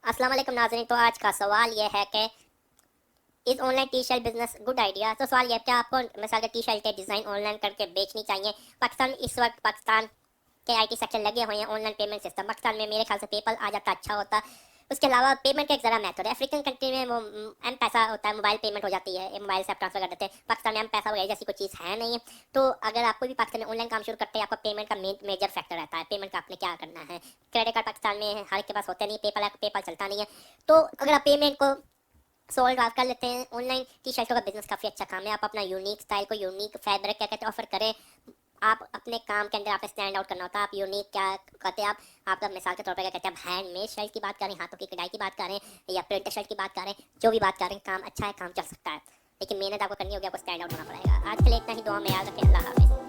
अस्सलाम वालेकुम नाज़रीन। तो आज का सवाल यह है कि is online T shirt business good idea. तो सवाल यह है, क्या आपको मिसाल के टी शर्ट के डिज़ाइन ऑनलाइन करके बेचनी चाहिए। पाकिस्तान के आईटी सेक्टर लगे हुए हैं ऑनलाइन पेमेंट सिस्टम। पाकिस्तान में मेरे ख्याल से पेपल आ जाता अच्छा होता। उसके अलावा पेमेंट का एक ज़रा मेथड है, अफ्रीकन कंट्री में वो एम पैसा होता है, मोबाइल पेमेंट हो जाती है, मोबाइल से आप ट्रांसफर कर देते हैं। पाकिस्तान में एम पैसा वगैरह जैसी कोई चीज़ है नहीं। तो अगर आपको भी पाकिस्तान में ऑनलाइन काम शुरू करते हैं, आपका पेमेंट का मेजर फैक्टर रहता है, पेमेंट का आपने क्या करना है। क्रेडिट कार्ड पाकिस्तान में हर के पास होते नहीं, पेपल चलता नहीं है। तो अगर आप पेमेंट को सोल्व आप कर लेते हैं, ऑनलाइन टी शर्टों का बिजनेस काफ़ी अच्छा काम है। आप अपना यूनिक स्टाइल को, यूनिक फैब्रिक क्या कहते हैं ऑफर करें। आप अपने काम के अंदर आपने स्टैंड आउट करना होता है। आप यूनिक क्या कहते हैं, आपका मिसाल के तौर पर क्या कहते हैं, आप हैंडमेड शर्ट की बात करें, हाथों की कढ़ाई की बात करें, या प्रिंटेड शर्ट की बात करें, जो भी बात करें, काम अच्छा है, काम चल सकता है। लेकिन मेहनत आपको करनी होगी, आपको स्टैंड आउट होना पड़ेगा। आज के लिए इतना ही। दुआ में याद रखें। अल्लाह हाफिज़।